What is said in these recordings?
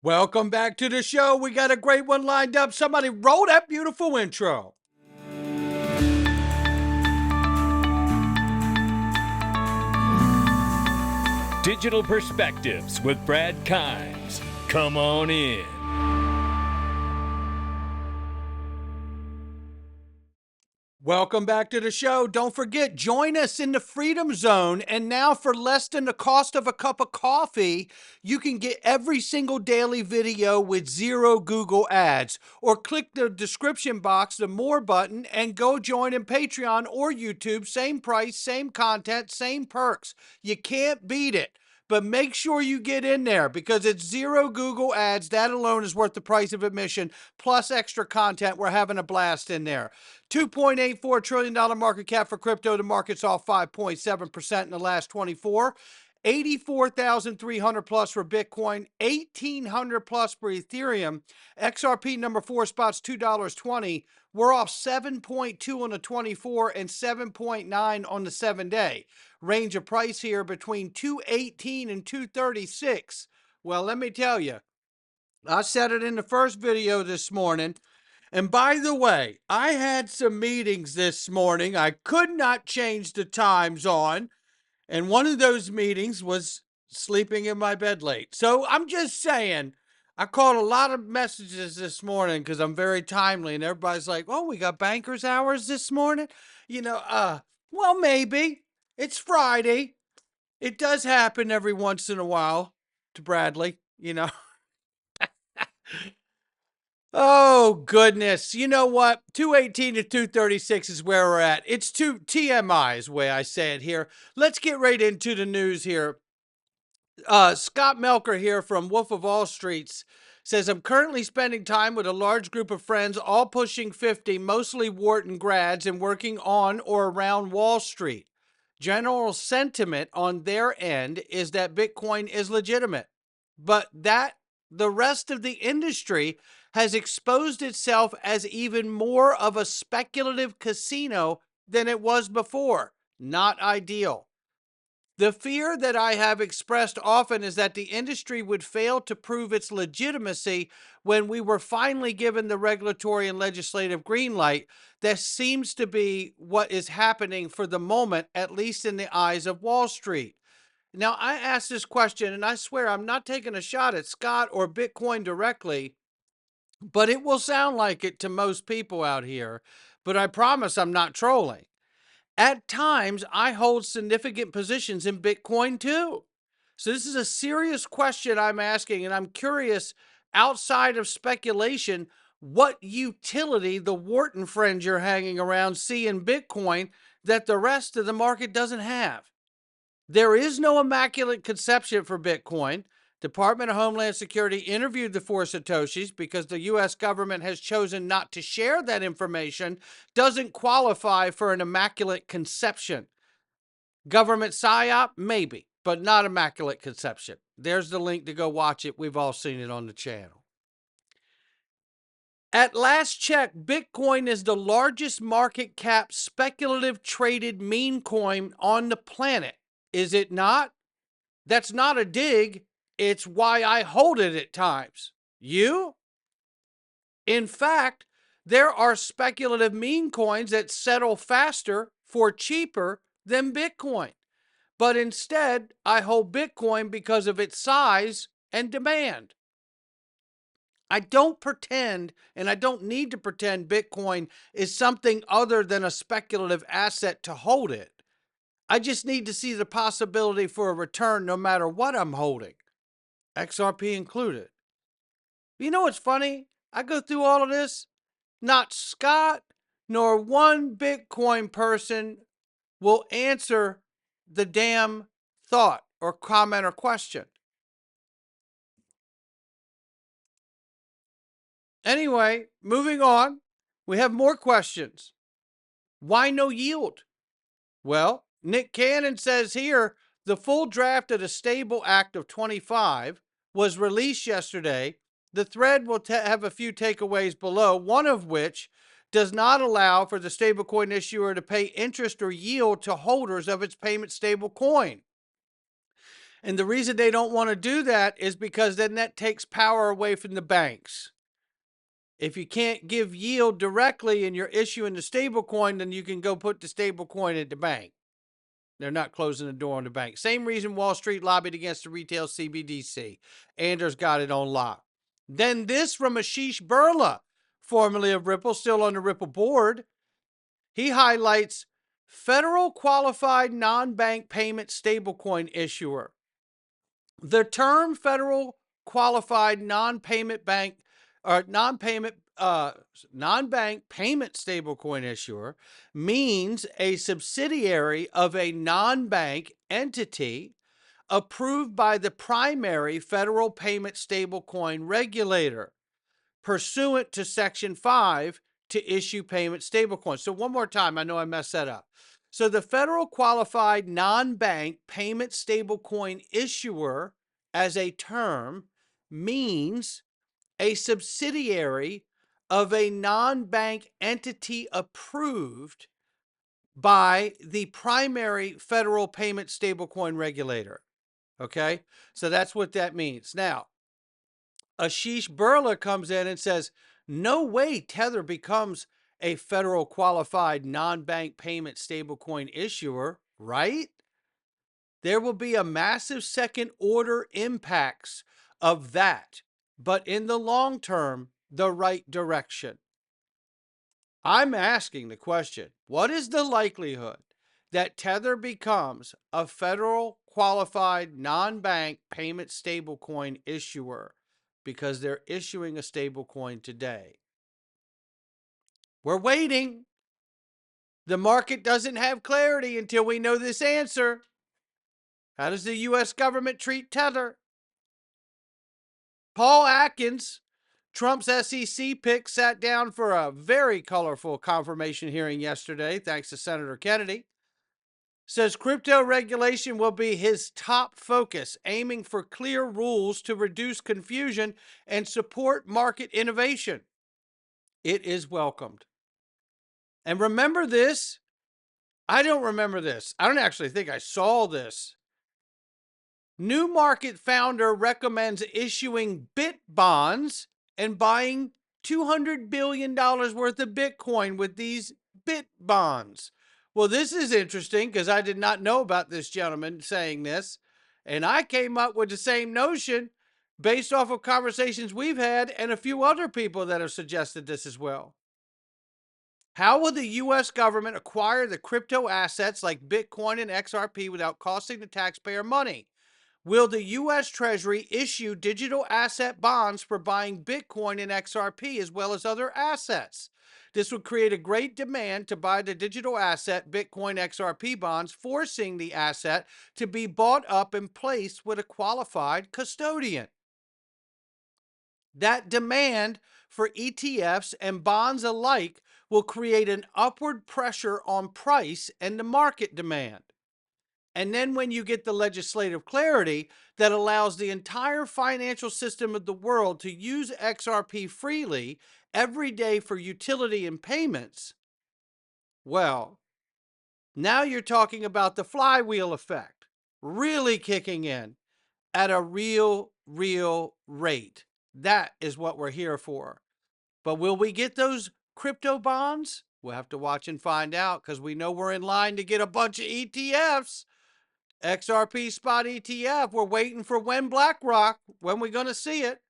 Welcome back to the show. We got a great one lined up. Somebody roll that beautiful intro. Digital Perspectives with Brad Kimes. Come on in. Welcome back to the show. Don't forget, join us in the Freedom Zone. And now, for less than the cost of a cup of coffee, you can get every single daily video with zero Google ads. Or click the description box, the More button, and go join in Patreon or YouTube. Same price, same content, same perks. You can't beat it. But make sure you get in there because it's zero Google ads. That alone is worth the price of admission, plus extra content. We're having a blast in there. $2.84 trillion market cap for crypto. The market's off 5.7% in the last 24. 84,300 plus for Bitcoin, 1,800 plus for Ethereum. XRP number 4 spots $2.20. We're off 7.2 on the 24 and 7.9 on the 7-day. Range of price here between 218 and 236. Well, let me tell you, I said it in the first video this morning. And by the way, I had some meetings this morning I could not change the times on. And one of those meetings was sleeping in my bed late. So I'm just saying, I caught a lot of messages this morning because I'm very timely. And everybody's like, oh, we got bankers hours this morning? Well, maybe. It's Friday. It does happen every once in a while to Bradley, Oh, goodness. You know what? 218 to 236 is where we're at. It's two TMIs, the way I say it here. Let's get right into the news here. Scott Melker here from Wolf of Wall Street says, I'm currently spending time with a large group of friends, all pushing 50, mostly Wharton grads, and working on or around Wall Street. General sentiment on their end is that Bitcoin is legitimate, but that the rest of the industry has exposed itself as even more of a speculative casino than it was before. Not ideal. The fear that I have expressed often is that the industry would fail to prove its legitimacy when we were finally given the regulatory and legislative green light. That seems to be what is happening for the moment, at least in the eyes of Wall Street. Now, I asked this question, and I swear I'm not taking a shot at Scott or Bitcoin directly, but it will sound like it to most people out here. But I promise I'm not trolling. At times, I hold significant positions in Bitcoin too. So this is a serious question I'm asking, and I'm curious, outside of speculation, what utility the Wharton friends you're hanging around see in Bitcoin that the rest of the market doesn't have. There is no immaculate conception for Bitcoin. Department of Homeland Security interviewed the 4 Satoshis because the U.S. government has chosen not to share that information, doesn't qualify for an immaculate conception. Government PSYOP? Maybe, but not immaculate conception. There's the link to go watch it. We've all seen it on the channel. At last check, Bitcoin is the largest market cap speculative traded meme coin on the planet. Is it not? That's not a dig. It's why I hold it at times. You? In fact, there are speculative meme coins that settle faster for cheaper than Bitcoin. But instead, I hold Bitcoin because of its size and demand. I don't pretend, and I don't need to pretend Bitcoin is something other than a speculative asset to hold it. I just need to see the possibility for a return no matter what I'm holding, XRP included. You know what's funny? I go through all of this. Not Scott nor one Bitcoin person will answer the damn thought or comment or question. Anyway, moving on. We have more questions. Why no yield? Well, Nick Cannon says here the full draft of the Stable Act of 25 was released yesterday. The thread will have a few takeaways below, one of which does not allow for the stablecoin issuer to pay interest or yield to holders of its payment stablecoin. And the reason they don't want to do that is because then that takes power away from the banks. If you can't give yield directly and you're issuing the stable coin, then you can go put the stable coin at the bank. They're not closing the door on the bank. Same reason Wall Street lobbied against the retail CBDC. Anders got it on lock. Then this from Ashish Birla, formerly of Ripple, still on the Ripple board. He highlights federal qualified non-bank payment stablecoin issuer. The term federal qualified non-payment bank or non-bank payment stablecoin issuer means a subsidiary of a non-bank entity approved by the primary federal payment stablecoin regulator pursuant to Section 5 to issue payment stablecoins. So one more time, I know I messed that up. So the federal qualified non-bank payment stablecoin issuer as a term means a subsidiary of a non-bank entity approved by the primary federal payment stablecoin regulator. Okay, so that's what that means. Now, Ashish Birla comes in and says, no way Tether becomes a federal qualified non-bank payment stablecoin issuer, right? There will be a massive second order impacts of that, but in the long term, the right direction. I'm asking the question, what is the likelihood that Tether becomes a federal qualified non-bank payment stablecoin issuer? Because they're issuing a stablecoin today. We're waiting. The market doesn't have clarity until we know this answer. How does the U.S. government treat Tether? Paul Atkins, Trump's SEC pick, sat down for a very colorful confirmation hearing yesterday, thanks to Senator Kennedy. Says crypto regulation will be his top focus, aiming for clear rules to reduce confusion and support market innovation. It is welcomed. And remember this, I don't remember this. I don't actually think I saw this. New Market founder recommends issuing bit bonds and buying $200 billion worth of Bitcoin with these bit bonds. Well, this is interesting because I did not know about this gentleman saying this. And I came up with the same notion based off of conversations we've had and a few other people that have suggested this as well. How will the U.S. government acquire the crypto assets like Bitcoin and XRP without costing the taxpayer money? Will the U.S. Treasury issue digital asset bonds for buying Bitcoin and XRP as well as other assets? This would create a great demand to buy the digital asset Bitcoin XRP bonds, forcing the asset to be bought up and placed with a qualified custodian. That demand for ETFs and bonds alike will create an upward pressure on price and the market demand. And then when you get the legislative clarity that allows the entire financial system of the world to use XRP freely every day for utility and payments, well, now you're talking about the flywheel effect really kicking in at a real rate. That is what we're here for. But will we get those crypto bonds? We'll have to watch and find out because we know we're in line to get a bunch of ETFs. XRP spot ETF. We're waiting for when BlackRock, when we're going to see it.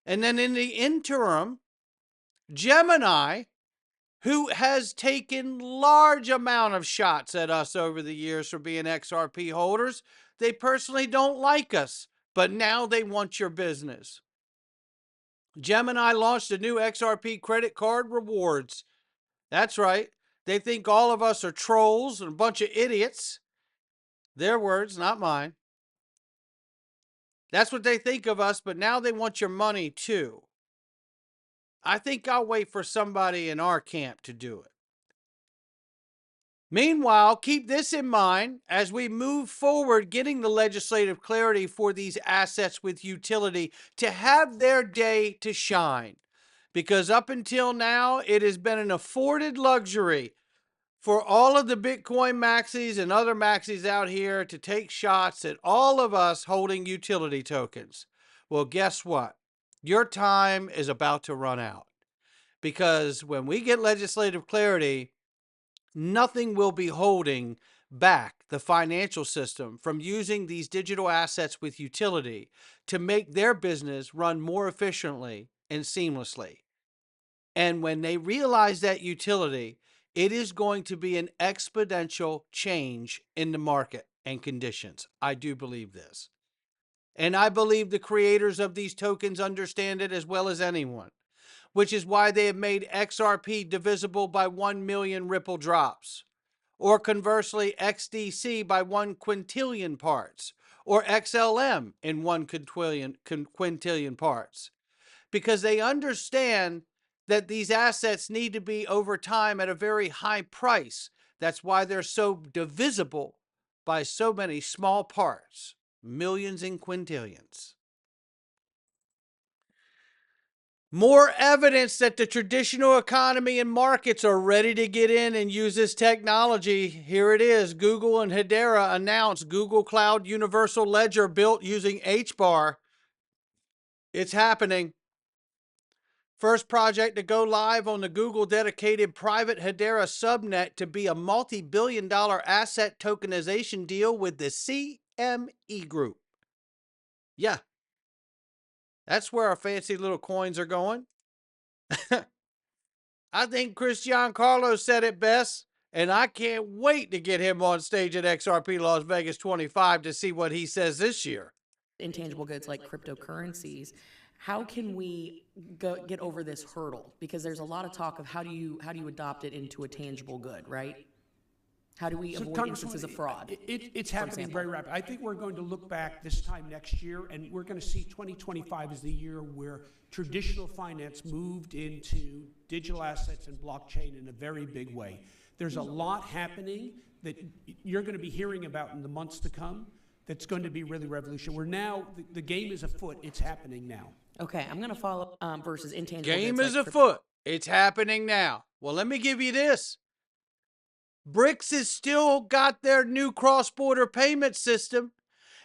And then in the interim, Gemini, who has taken large amount of shots at us over the years for being XRP holders, they personally don't like us, but now they want your business. Gemini launched a new XRP credit card rewards. That's right. They think all of us are trolls and a bunch of idiots. Their words, not mine. That's what they think of us, but now they want your money too. I think I'll wait for somebody in our camp to do it. Meanwhile, keep this in mind as we move forward getting the legislative clarity for these assets with utility to have their day to shine. Because up until now, it has been an afforded luxury for all of the Bitcoin maxis and other maxis out here to take shots at all of us holding utility tokens. Well, guess what? Your time is about to run out, because when we get legislative clarity, nothing will be holding back the financial system from using these digital assets with utility to make their business run more efficiently and seamlessly. And when they realize that utility, it is going to be an exponential change in the market and conditions. I do believe this. And I believe the creators of these tokens understand it as well as anyone, which is why they have made XRP divisible by 1 million Ripple drops, or conversely XDC by 1 quintillion parts, or XLM in 1 quintillion parts, because they understand that these assets need to be over time at a very high price. That's why they're so divisible by so many small parts, millions and quintillions. More evidence that the traditional economy and markets are ready to get in and use this technology. Here it is. Google and Hedera announced Google Cloud Universal Ledger built using HBAR. It's happening. First project to go live on the Google dedicated private Hedera subnet to be a multi-billion-dollar asset tokenization deal with the CME Group. Yeah, that's where our fancy little coins are going. I think Cristian Carlos said it best, and I can't wait to get him on stage at XRP Las Vegas 25 to see what he says this year. Intangible goods like cryptocurrencies, how can we get over this hurdle? Because there's a lot of talk of how do you adopt it into a tangible good, right? How do we avoid instances of fraud? It's happening very rapidly. I think we're going to look back this time next year, and we're going to see 2025 as the year where traditional finance moved into digital assets and blockchain in a very big way. There's a lot happening that you're going to be hearing about in the months to come that's going to be really revolutionary. We're now, the game is afoot. It's happening now. Okay, I'm going to follow versus intangible Game goods is like afoot. It's happening now. Well, let me give you this. BRICS has still got their new cross-border payment system,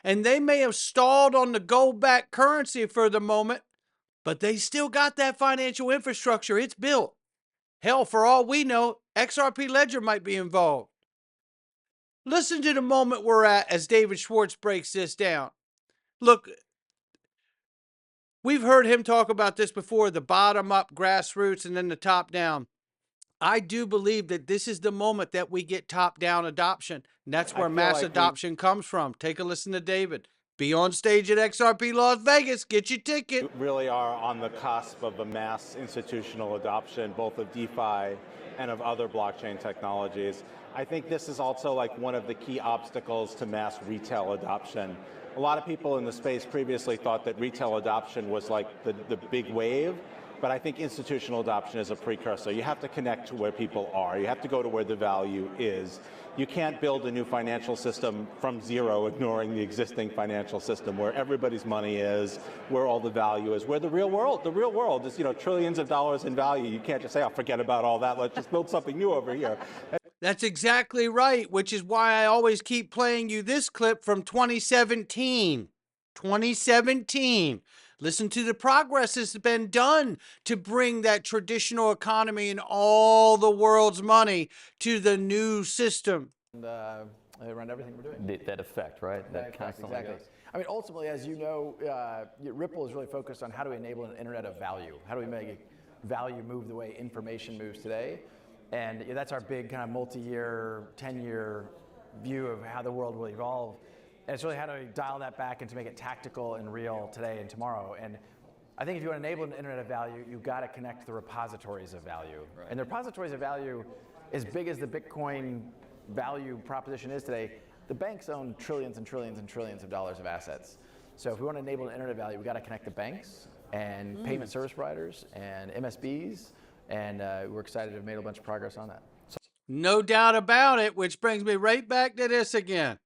and they may have stalled on the gold-backed currency for the moment, but they still got that financial infrastructure. It's built. Hell, for all we know, XRP Ledger might be involved. Listen to the moment we're at as David Schwartz breaks this down. Look, we've heard him talk about this before, the bottom-up grassroots and then the top-down. I do believe that this is the moment that we get top-down adoption. And that's where mass adoption comes from. Take a listen to David. Be on stage at XRP Las Vegas. Get your ticket. We really are on the cusp of a mass institutional adoption, both of DeFi and of other blockchain technologies. I think this is also like one of the key obstacles to mass retail adoption. A lot of people in the space previously thought that retail adoption was like the big wave. But I think institutional adoption is a precursor. You have to connect to where people are. You have to go to where the value is. You can't build a new financial system from zero, ignoring the existing financial system where everybody's money is, where all the value is, where the real world is, trillions of dollars in value. You can't just say, oh, forget about all that. Let's just build something new over here. That's exactly right, which is why I always keep playing you this clip from 2017. 2017. Listen to the progress that's been done to bring that traditional economy and all the world's money to the new system. And around everything we're doing. That effect, right? That constantly exactly. goes. I mean, ultimately, as you know, Ripple is really focused on how do we enable an internet of value? How do we make value move the way information moves today? And that's our big kind of multi-year, 10-year view of how the world will evolve. And it's really how do we dial that back and to make it tactical and real today and tomorrow. And I think if you want to enable an internet of value, you've got to connect to the repositories of value. Right. And the repositories of value, as big as the Bitcoin value proposition is today, the banks own trillions and trillions and trillions of dollars of assets. So if we want to enable an internet of value, we've got to connect the banks and payment service providers and MSBs. And we're excited to have made a bunch of progress on that. No doubt about it, which brings me right back to this again.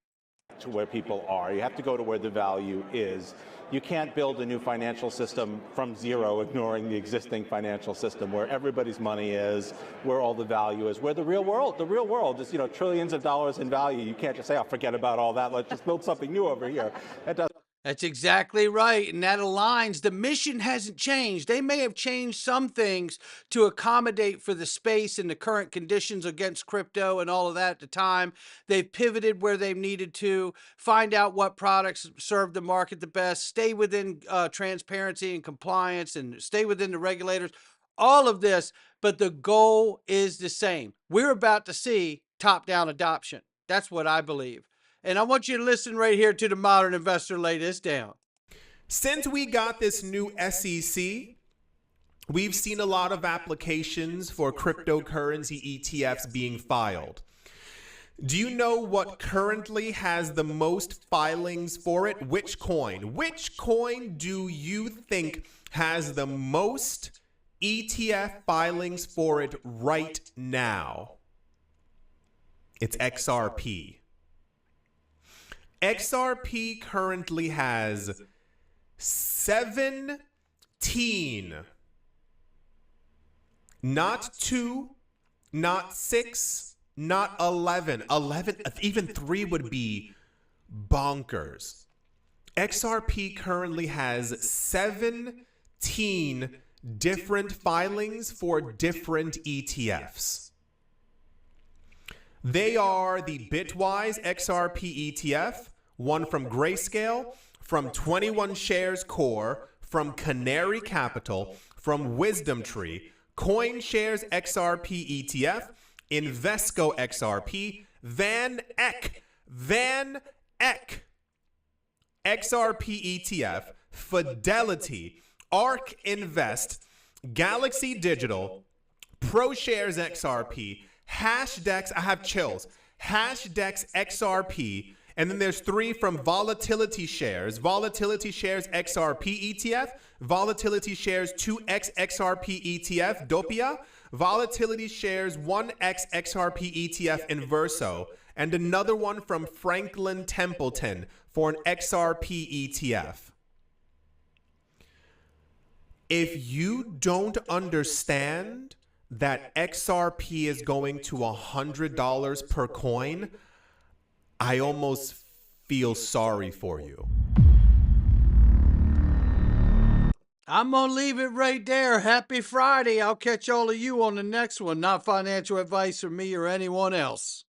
To where people are. You have to go to where the value is. You can't build a new financial system from zero, ignoring the existing financial system where everybody's money is, where all the value is, where the real world is, trillions of dollars in value. You can't just say, oh, forget about all that. Let's just build something new over here. That's exactly right. And that aligns. The mission hasn't changed. They may have changed some things to accommodate for the space and the current conditions against crypto and all of that at the time. They've pivoted where they've needed to, find out what products serve the market the best, stay within transparency and compliance, and stay within the regulators. All of this, but the goal is the same. We're about to see top-down adoption. That's what I believe. And I want you to listen right here to the modern investor lay this down. Since we got this new SEC, we've seen a lot of applications for cryptocurrency ETFs being filed. Do you know what currently has the most filings for it? Which coin? Which coin do you think has the most ETF filings for it right now? It's XRP. XRP currently has 17, not 2, not 6, not 11. 11, even 3 would be bonkers. XRP currently has 17 different filings for different ETFs. They are the Bitwise XRP ETF, one from Grayscale, from 21 Shares Core, from Canary Capital, from Wisdom Tree, CoinShares XRP ETF, Invesco XRP, Van Eck XRP ETF, Fidelity, ARK Invest, Galaxy Digital, ProShares XRP, Hashdex, I have chills, Hashdex XRP, and then there's 3 from Volatility Shares XRP ETF, Volatility Shares 2X XRP ETF, Dopia, Volatility Shares 1X XRP ETF, Inverso, and another one from Franklin Templeton for an XRP ETF. If you don't understand that XRP is going to $100 per coin, I almost feel sorry for you. I'm going to leave it right there. Happy Friday. I'll catch all of you on the next one. Not financial advice from me or anyone else.